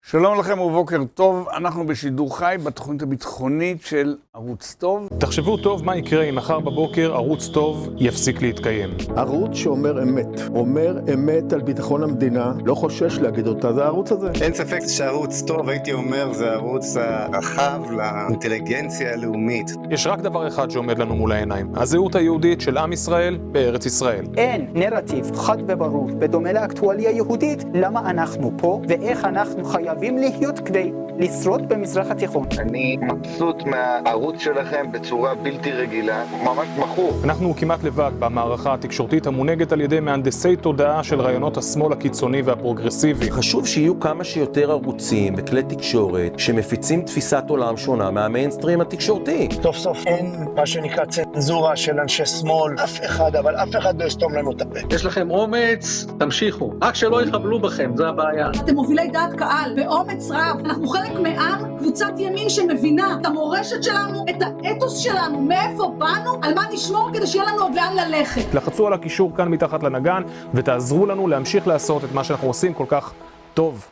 שלום לכם ובוקר טוב, אנחנו בשידור חי בתוכנית הביטחונית של ערוץ טוב. תחשבו טוב מה יקרה אם מחר בבוקר ערוץ טוב יפסיק להתקיים. ערוץ שאומר אמת, אומר אמת על ביטחון המדינה, לא חושש להגיד אותה, זה הערוץ הזה. אין ספק שערוץ טוב, הייתי אומר, זה הערוץ הרחב לאינטליגנציה הלאומית. יש רק דבר אחד שעומד לנו מול העיניים, הזהות היהודית של עם ישראל בארץ ישראל. אין נרטיב חד וברור, בדומה לאקטואליה יהודית, למה אנחנו פה ואיך אנחנו חייבים להיות כדי לשרוד במזרח התיכון. אני מבסוט מהערוץ שלכם בצורה בלתי רגילה, ממש מכור. אנחנו כמעט לבד במערכה התקשורתית המונהגת על ידי מהנדסי תודעה של רעיונות השמאל הקיצוני והפרוגרסיבי. חשוב שיהיו כמה שיותר ערוצים וכלי תקשורת שמפיצים תפיסת עולם שונה מהמיינסטרים התקשורתי. סוף סוף אין מה שנקרא צנזורה של אנשי שמאל, אף אחד, אבל אף אחד לא יסתום לנו את הפה. יש לכם אומץ, תמשיכו. רק שלא יחבלו בכם, זה הבעיה. אתם מובילי דעת קהל, באומץ רב. אנחנו חלק מעם, קבוצת ימין שמבינה את המורשת שלנו, את האתוס שלנו, מאיפה באנו, על מה נשמור כדי שיהיה לנו עוד לאן ללכת. לחצו על הקישור כאן מתחת לנגן ותעזרו לנו להמשיך לעשות את מה שאנחנו עושים כל כך טוב.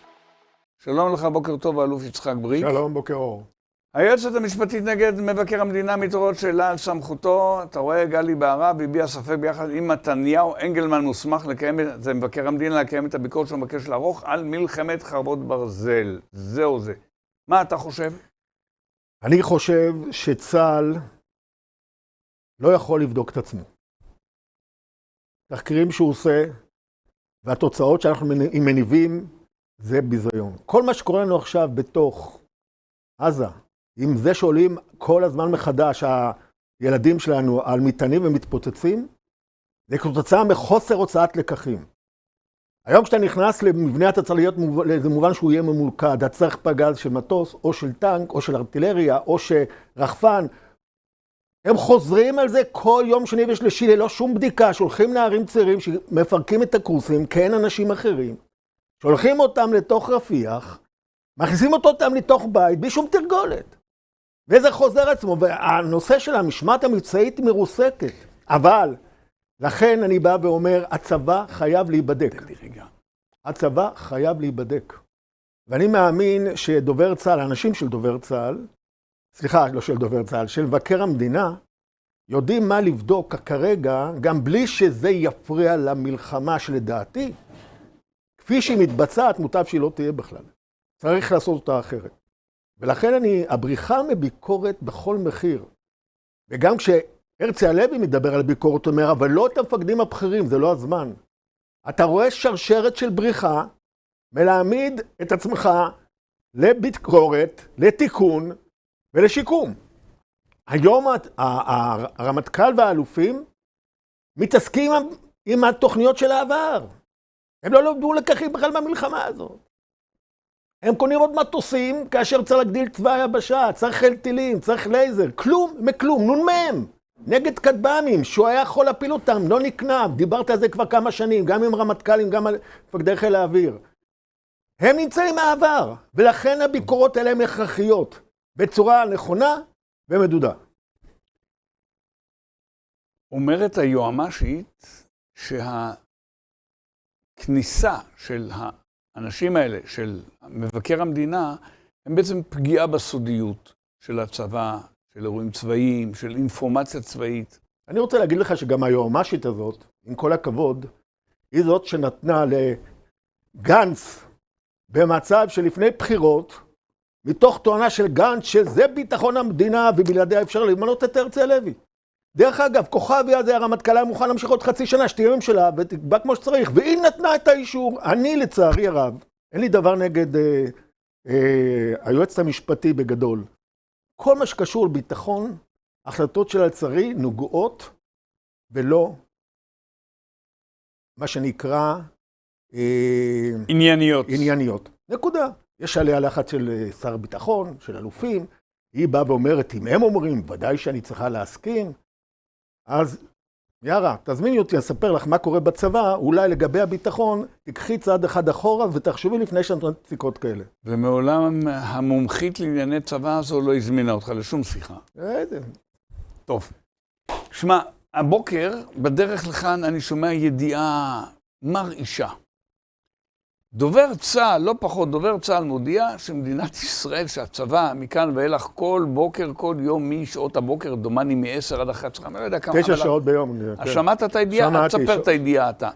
שלום לך, בוקר טוב, האלוף יצחק בריק. שלום, בוקר אור. היועצת המשפטית נגד מבקר המדינה מתעוררת שאלה על סמכותו. אתה רואה, גלי בהרב הביע ספק ביחד עם מתניהו, אנגלמן מוסמך לקיים, זה מבקר המדינה, לקיים את הביקורת שהוא מבקש לערוך על מלחמת חרבות ברזל. זהו זה. מה אתה חושב? אני חושב שצה"ל לא יכול לבדוק את עצמו. תחקירים שהוא עושה והתוצאות שאנחנו מניבים זה ביזיון. כל מה שקורה לנו עכשיו בתוך עזה, עם זה שעולים כל הזמן מחדש הילדים שלנו על מטענים ומתפוצצים, זה כתוצאה מחוסר הוצאת לקחים. היום כשאתה נכנס למבנה אתה צריך להיות לאיזה מובן שהוא יהיה ממולכד, אתה צריך פגז של מטוס או של טנק או של ארטילריה או של רחפן. הם חוזרים על זה כל יום שני ושלישי ללא שום בדיקה, שולחים נערים צעירים שמפרקים את הקורסים, כן אנשים אחרים, שולחים אותם לתוך רפיח, מכניסים אותם לתוך בית בלי שום תרגולת. וזה חוזר עצמו, והנושא של המשמעת המבצעית מרוסקת. אבל, לכן אני בא ואומר, הצבא חייב להיבדק. הצבא חייב להיבדק. ואני מאמין שדובר צה"ל, האנשים של דובר צה"ל, סליחה, לא של דובר צה"ל, של מבקר המדינה, יודעים מה לבדוק כרגע, גם בלי שזה יפריע למלחמה שלדעתי, כפי שהיא מתבצעת, מוטב שהיא לא תהיה בכלל. צריך לעשות אותה אחרת. ולכן הבריחה מביקורת בכל מחיר. וגם כשהרצי הלוי מדבר על ביקורת, הוא אומר, אבל לא את המפקדים הבכירים, זה לא הזמן. אתה רואה שרשרת של בריחה, מלהעמיד את עצמך לביקורת, לתיקון ולשיקום. היום הרמטכ"ל והאלופים מתעסקים עם התוכניות של העבר. הם לא למדו לקחים בכלל מהמלחמה הזאת. הם קונים עוד מטוסים כאשר צריך להגדיל צבא היבשה, צריך חיל טילים, צריך לייזר, כלום מכלום, נ"מ, נגד כטב"מים, שהוא היה יכול להפיל אותם, לא נקנה, דיברת על זה כבר כמה שנים, גם עם רמטכ"לים, גם על מפקדי חיל האוויר. הם נמצאים מהעבר, ולכן הביקורות האלה הן הכרחיות, בצורה נכונה ומדודה. אומרת היועמ"שית שהכניסה של האנשים האלה, של מבקר המדינה, הם בעצם פגיעה בסודיות של הצבא, של אירועים צבאיים, של אינפורמציה צבאית. אני רוצה להגיד לך שגם היועמ"שית הזאת, עם כל הכבוד, היא זאת שנתנה לגנץ במצב שלפני בחירות, מתוך טוענה של גנץ שזה ביטחון המדינה ובלעדיה אפשר למנות את הרצי הלוי. דרך אגב, כוכבי הזה הרמטכ"ל היה מוכן להמשיך עוד חצי שנה, שתהיה ממשלה ותקבע כמו שצריך, והיא נתנה את האישור. אני לצערי הרב, אין לי דבר נגד היועצת המשפטי בגדול. כל מה שקשור לביטחון, החלטות של הצרי נוגעות ולא מה שנקרא ענייניות. נקודה. יש עליה לחץ של שר ביטחון, של אלופים, היא באה ואומרת, אם הם אומרים, ודאי שאני צריכה להסכים, אז יארה, תזמיני אותי, אספר לך מה קורה בצבא, אולי לגבי הביטחון, תקחי צעד אחד אחורה ותחשבי לפני שאת נותנת פסיקות כאלה. ומעולם המומחית לענייני צבא הזו לא הזמינה אותך לשום שיחה. טוב. שמע, הבוקר, בדרך לכאן אני שומע ידיעה מרעישה. דובר צה"ל, לא פחות, דובר צה"ל מודיע שמדינת ישראל, שהצבא מכאן ואילך כל בוקר, כל יום, משעות הבוקר, דומני מ-10 עד 11, אני לא יודע כמה. 9 שעות ביום. שמעת את הידיעה? תספר את הידיעה אתה.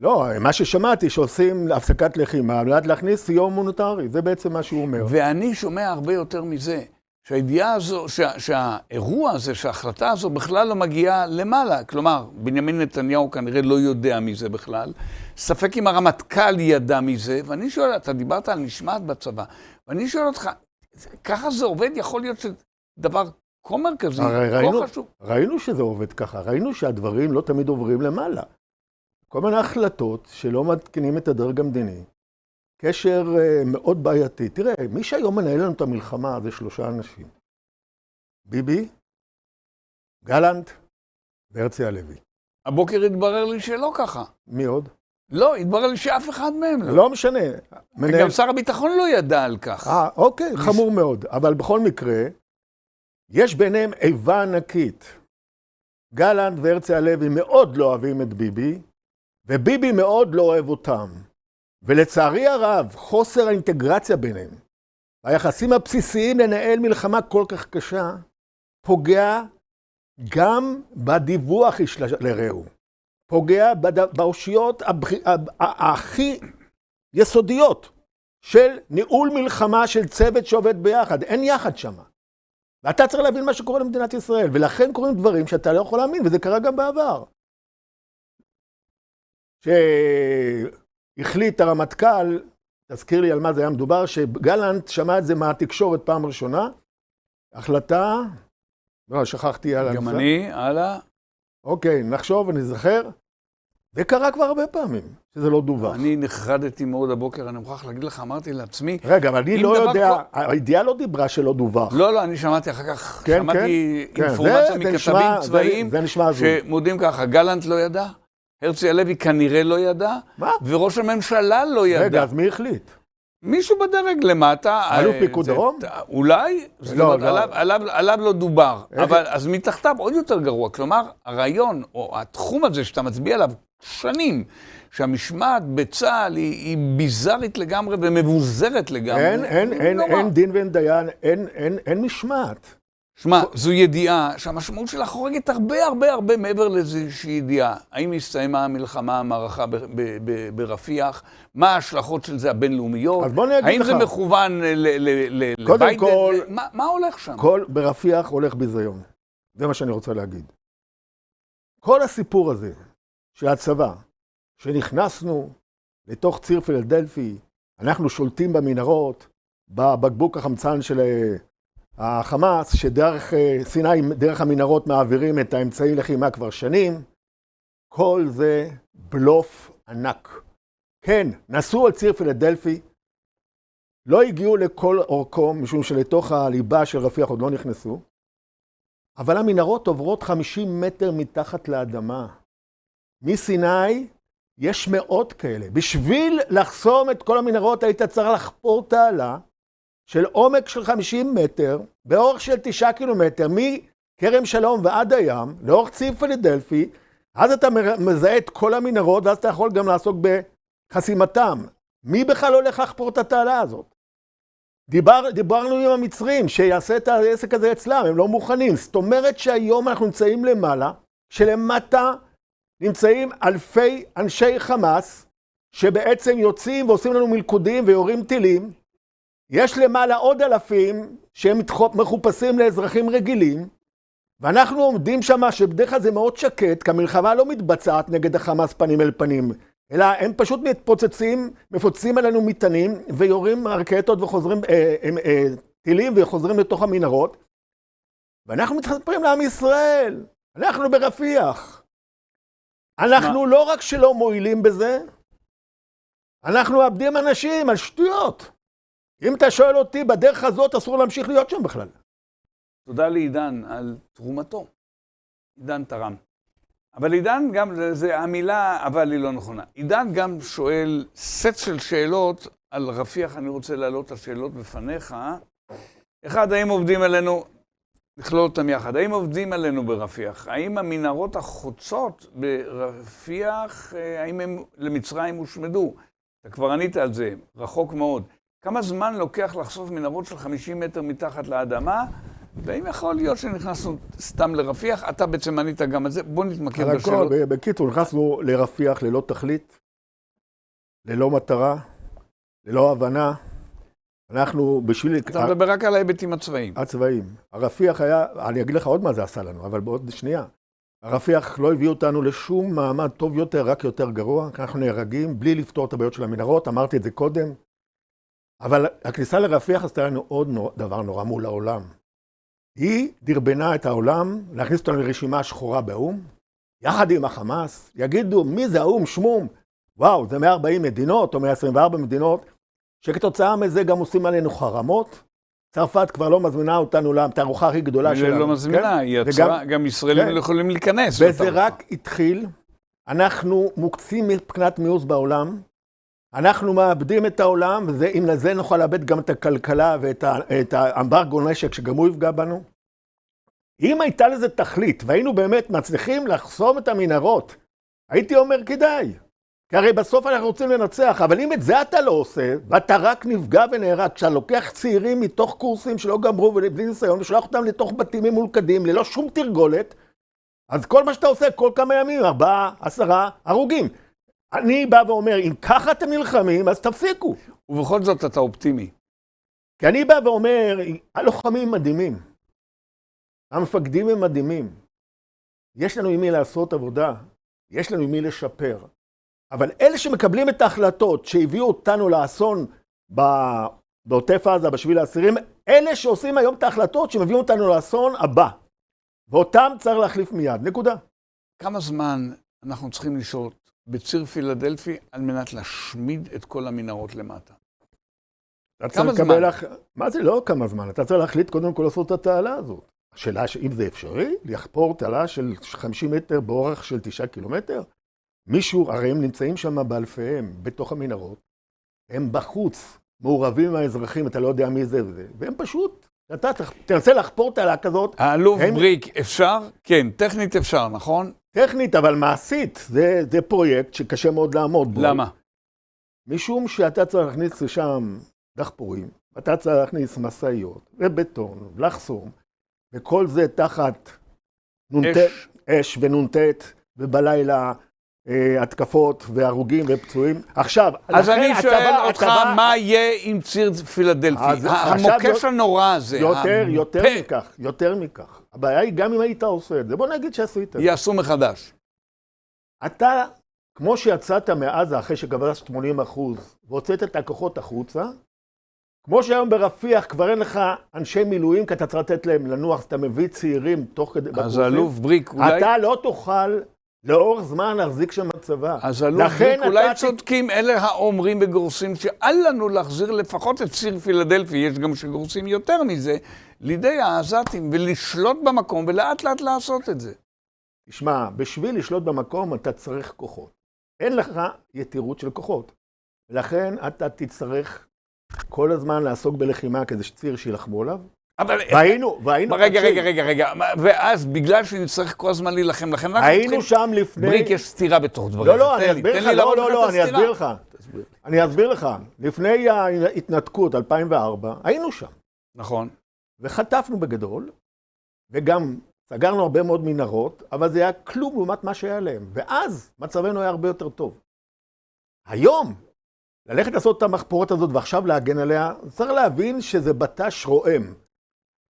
לא, מה ששמעתי, שעושים הפסקת לחימה, על מנת להכניס יום מוניטרי, זה בעצם מה שהוא אומר. ואני שומע הרבה יותר מזה, שהידיעה הזו, שהאירוע הזה, שההחלטה הזו בכלל לא מגיעה למעלה. כלומר, בנימין נתניהו כנראה לא יודע מזה בכלל. ספק אם הרמטכ"ל ידע מזה, ואני שואל, אתה דיברת על משמעת בצבא, ואני שואל אותך, ככה זה עובד? יכול להיות שדבר כה מרכזי, כה חשוב. ראינו שזה עובד ככה, ראינו שהדברים לא תמיד עוברים למעלה. כל מיני החלטות שלא מתקינים את הדרג המדיני, קשר מאוד בעייתי. תראה, מי שהיום מנהל לנו את המלחמה זה 3 אנשים. ביבי, גלנט והרצי הלוי. הבוקר התברר לי שלא ככה. מי עוד? לא, התברר לי שאף אחד מהם לא. לא משנה. גם שר הביטחון לא ידע על כך. אוקיי, חמור מאוד. אבל בכל מקרה, יש ביניהם איבה ענקית. גלנט והרצי הלוי מאוד לא אוהבים את ביבי, וביבי מאוד לא אוהב אותם. ולצערי הרב, חוסר האינטגרציה ביניהם, היחסים הבסיסיים לנהל מלחמה כל כך קשה, פוגע גם בדיווח לרעהו. פוגע באושיות הכי יסודיות של ניהול מלחמה של צוות שעובד ביחד. אין יחד שם. ואתה צריך להבין מה שקורה למדינת ישראל, ולכן קוראים דברים שאתה לא יכול להאמין, וזה קרה גם בעבר. שהחליט הרמטכ"ל, תזכיר לי על מה זה היה מדובר, שגלנט שמע את זה מהתקשורת פעם ראשונה, החלטה, לא, שכחתי על גם אני, הלאה. אוקיי, נחשוב ונזכר. זה קרה כבר הרבה פעמים, שזה לא דווח. אני נחרדתי מאוד הבוקר, אני מוכרח להגיד לך, אמרתי לעצמי... רגע, אבל אני לא יודע, הידיעה לא דיברה שלא דווח. לא, אני שמעתי אחר כך, שמעתי אינפורמציה מכתבים צבאיים, שמודים ככה, גלנט לא ידע, הרצי הלוי כנראה לא ידע, וראש הממשלה לא ידע. רגע, אז מי החליט? מישהו בדרג למטה. אלוף פיקוד דרום? אולי, עליו לא דובר. אבל אז מתחתיו עוד יותר גרוע. כלומר, הרעיון, או התחום הזה שאתה מצביע עליו שנים, שהמשמעת בצה"ל היא ביזרית לגמרי ומבוזרת לגמרי. אין דין ואין דיין, אין משמעת. שמע, זו ידיעה שהמשמעות שלה חורגת הרבה מעבר לאיזושהי ידיעה. האם הסתיימה המלחמה, המערכה ברפיח? מה ההשלכות של זה הבינלאומיות? אז בוא אני אגיד לך. האם זה מכוון לביידן? קודם כל, מה הולך שם? ברפיח הולך ביזיון. זה מה שאני רוצה להגיד. כל הסיפור הזה שהצבא, שנכנסנו לתוך ציר פילדלפי, אנחנו שולטים במנהרות, בבקבוק החמצן של החמאס, שדרך סיני, דרך המנהרות מעבירים את האמצעי לחימה כבר שנים, כל זה בלוף ענק. כן, נסעו על ציר פילדלפי, לא הגיעו לכל אורכו, משום שלתוך הליבה של רפיח עוד לא נכנסו, אבל המנהרות עוברות 50 מטר מתחת לאדמה. מסיני יש מאות כאלה. בשביל לחסום את כל המנהרות היית צריך לחפור תעלה, של עומק של 50 מטר, באורך של 9 קילומטר, מכרם שלום ועד הים, לאורך ציר פילדלפי, אז אתה מזהה את כל המנהרות, ואז אתה יכול גם לעסוק בחסימתם. מי בכלל הולך לחפור את התעלה הזאת? דיברנו עם המצרים, שיעשה את העסק הזה אצלם, הם לא מוכנים. זאת אומרת שהיום אנחנו נמצאים למעלה, שלמטה נמצאים אלפי אנשי חמאס, שבעצם יוצאים ועושים לנו מלכודים ויורים טילים, יש למעלה עוד אלפים שהם מחופשים לאזרחים רגילים, ואנחנו עומדים שם שבדרך כלל זה מאוד שקט, כי המלחמה לא מתבצעת נגד החמאס פנים אל פנים, אלא הם פשוט מפוצצים עלינו מטענים, ויורים רקטות וחוזרים, טילים וחוזרים לתוך המנהרות, ואנחנו מתחברים לעם ישראל, אנחנו ברפיח. אנחנו לא רק שלא מועילים בזה, אנחנו מאבדים אנשים על שטויות. אם אתה שואל אותי, בדרך הזאת אסור להמשיך להיות שם בכלל. תודה לעידן על תרומתו. עידן תרם. אבל עידן גם, זה המילה, אבל היא לא נכונה. עידן גם שואל סט של שאלות על רפיח, אני רוצה להעלות את השאלות בפניך. אחד, האם עובדים עלינו, נכלול אותם יחד, האם עובדים עלינו ברפיח? האם המנהרות החוצות ברפיח, האם הם למצרים הושמדו? כבר ענית על זה, רחוק מאוד. כמה זמן לוקח לחשוף מנהרות של 50 מטר מתחת לאדמה, והאם יכול להיות שנכנסנו סתם לרפיח? אתה בעצם ענית גם על זה, בוא נתמקד בשאלות. בקיצור, נכנסנו לרפיח ללא תכלית, ללא מטרה, ללא הבנה. אנחנו בשביל... אתה מדבר רק על ההיבטים הצבאיים. הצבאיים. הרפיח היה, אני אגיד לך עוד מה זה עשה לנו, אבל בעוד שנייה. הרפיח לא הביא אותנו לשום מעמד טוב יותר, רק יותר גרוע. אנחנו נהרגים בלי לפתור את הבעיות של המנהרות, אמרתי את זה קודם. אבל הכניסה לרפיח עשתה לנו עוד דבר נורא מול העולם. היא דרבנה את העולם להכניס אותנו לרשימה שחורה באום, יחד עם החמאס, יגידו מי זה האום שמום, וואו, זה 140 מדינות או 124 מדינות, שכתוצאה מזה גם עושים עלינו חרמות. צרפת כבר לא מזמינה אותנו לתערוכה הכי גדולה שלנו. היא לא מזמינה, היא יצרה, גם ישראלים לא יכולים להיכנס. וזה רק התחיל, אנחנו מוקצים מבחינת מיאוס בעולם, אנחנו מאבדים את העולם, ואם לזה נוכל לאבד גם את הכלכלה ואת האמברגו נשק שגם הוא יפגע בנו. אם הייתה לזה תכלית, והיינו באמת מצליחים לחסום את המנהרות, הייתי אומר כדאי. כי הרי בסוף אנחנו רוצים לנצח, אבל אם את זה אתה לא עושה, ואתה רק נפגע ונהרג, כשאתה לוקח צעירים מתוך קורסים שלא גמרו ובלי ניסיון, ושולח אותם לתוך בתים ממולכדים, ללא שום תרגולת, אז כל מה שאתה עושה, כל כמה ימים, 4, 10 הרוגים. אני בא ואומר, אם ככה אתם נלחמים, אז תפסיקו. ובכל זאת אתה אופטימי. כי אני בא ואומר, הלוחמים מדהימים. המפקדים הם מדהימים. יש לנו עם מי לעשות עבודה, יש לנו עם מי לשפר. אבל אלה שמקבלים את ההחלטות שהביאו אותנו לאסון בעוטף עזה, בשביל האסירים, אלה שעושים היום את ההחלטות שמביאו אותנו לאסון הבא. ואותם צריך להחליף מיד. נקודה. כמה זמן אנחנו צריכים לשהות בציר פילדלפי על מנת להשמיד את כל המנהרות למטה? כמה זמן? מה זה לא כמה זמן? אתה צריך להחליט קודם כל לעשות את התעלה הזאת. השאלה אם זה אפשרי, לחפור תעלה של 50 מטר באורך של 9 קילומטר? מישהו, הרי הם נמצאים שם באלפיהם, בתוך המנהרות, הם בחוץ, מעורבים עם האזרחים, אתה לא יודע מי זה וזה, והם פשוט, אתה תנסה לחפור תעלה כזאת. האלוף בריק, אפשר? כן, טכנית אפשר, נכון? טכנית, אבל מעשית, זה פרויקט שקשה מאוד לעמוד בו. למה? משום שאתה צריך להכניס לשם דחפורים, אתה צריך להכניס מסעיות, ובטון, לחסום, וכל זה תחת אש ונונטט, ובלילה התקפות והרוגים ופצועים. עכשיו, אז אני שואל אותך, מה יהיה עם ציר פילדלפי? המוקש הנורא הזה. יותר מכך. הבעיה היא גם אם היית עושה את זה. בוא נגיד שעשית. יעשו מחדש. אתה, כמו שיצאת מעזה אחרי שכבשת 80% והוצאת את הכוחות החוצה, כמו שהיום ברפיח כבר אין לך אנשי מילואים, כי אתה צריך לתת להם לנוח, אז אתה מביא צעירים תוך כדי בקורסים. אז אלוף בריק אולי... אתה לא תוכל לאורך זמן להחזיק שם הצבא. אז אלוף בריק אולי צודקים, אלה האומרים וגורסים שאל לנו להחזיר לפחות את ציר פילדלפי, יש גם שגורסים יותר מזה, לידי העזתים ולשלוט במקום ולאט לאט לעשות את זה. תשמע, בשביל לשלוט במקום אתה צריך כוחות. אין לך יתירות של כוחות. ולכן אתה תצטרך כל הזמן לעסוק בלחימה כדי שציר שילחמו עליו. והיינו... רגע. ואז בגלל שנצטרך כל הזמן להילחם, לכן היינו שם לפני... בריק יש סתירה בתוך דברים. אני אסביר לך. לפני ההתנתקות, 2004, היינו שם. נכון. וחטפנו בגדול, וגם סגרנו הרבה מאוד מנהרות, אבל זה היה כלום לעומת מה שהיה להם. ואז מצבנו היה הרבה יותר טוב. היום, ללכת לעשות את המחפורת הזאת ועכשיו להגן עליה, צריך להבין שזה בטש רועם.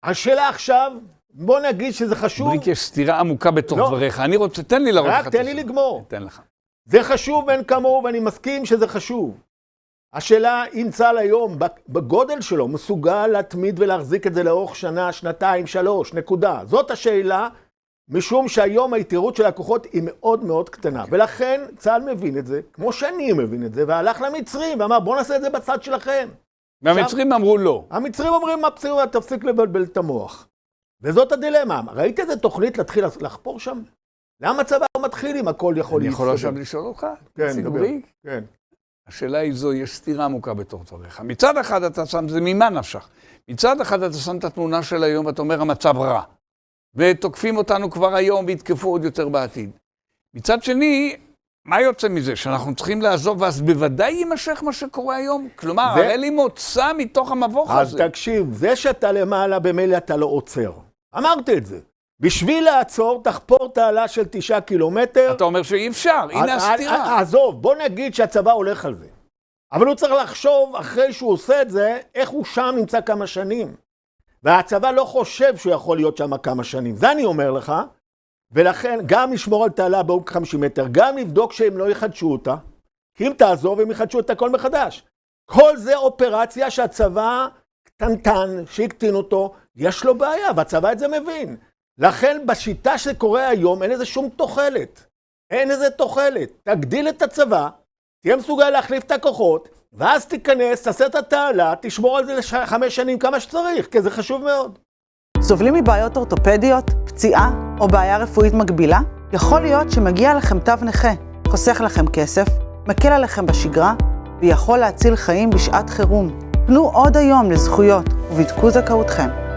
השאלה עכשיו, בוא נגיד שזה חשוב. בריק, יש סתירה עמוקה בתוך דבריך. אני רוצה, תן לי לראות לך. רק תן לי לגמור. תן לך. זה חשוב בין כמוהו, ואני מסכים שזה חשוב. השאלה אם צה"ל היום, בגודל שלו, מסוגל להתמיד ולהחזיק את זה לאורך שנה, שנתיים, 3, נקודה. זאת השאלה, משום שהיום היתירות של הכוחות היא מאוד מאוד קטנה. ולכן צה"ל מבין את זה, כמו שאני מבין את זה, והלך למצרים ואמר, בוא נעשה את זה בצד שלכם. והמצרים אמרו לא. המצרים אומרים, מה פסירו, תפסיק לבלבל את המוח. וזאת הדילמה. ראית איזה תוכנית להתחיל לחפור שם? למה הצבא מתחיל אם הכל יכול להתסדר? אני יכול עכשיו לשאול אותך? כן, דבר. כן. השאלה היא זו, יש סתירה עמוקה בתוך דבריך. מצד אחד אתה שם, זה ממה נפשך. מצד אחד אתה שם את התמונה של היום ואתה אומר, המצב רע. ותוקפים אותנו כבר היום ויתקפו עוד יותר בעתיד. מצד שני, מה יוצא מזה? שאנחנו צריכים לעזוב, ואז בוודאי יימשך מה שקורה היום? כלומר, הרי לי מוצא מתוך המבוך אז הזה. תקשיב, זה שאתה למעלה במילא אתה לא עוצר. אמרתי את זה. בשביל לעצור, תחפור תעלה של 9 קילומטר. אתה אומר שאי אפשר, הנה הסתירה. עזוב, בוא נגיד שהצבא הולך על זה. אבל הוא צריך לחשוב, אחרי שהוא עושה את זה, איך הוא שם נמצא כמה שנים. והצבא לא חושב שהוא יכול להיות שם כמה שנים. זה אני אומר לך. ולכן, גם לשמור על תעלה בעומק 50 מטר, גם לבדוק שהם לא יחדשו אותה. כי אם תעזוב, הם יחדשו את הכל מחדש. כל זה אופרציה שהצבא קטנטן, שהקטין אותו, יש לו בעיה, והצבא את זה מבין. לכן, בשיטה שקורה היום, אין איזה שום תוחלת. אין איזה תוחלת. תגדיל את הצבא, תהיה מסוגל להחליף את הכוחות, ואז תיכנס, תעשה את התעלה, תשמור על זה 5 שנים כמה שצריך, כי זה חשוב מאוד. סובלים מבעיות אורתופדיות, פציעה או בעיה רפואית מקבילה? יכול להיות שמגיע לכם תו נכה, חוסך לכם כסף, מקל עליכם בשגרה, ויכול להציל חיים בשעת חירום. פנו עוד היום לזכויות ובדקו זכאותכם.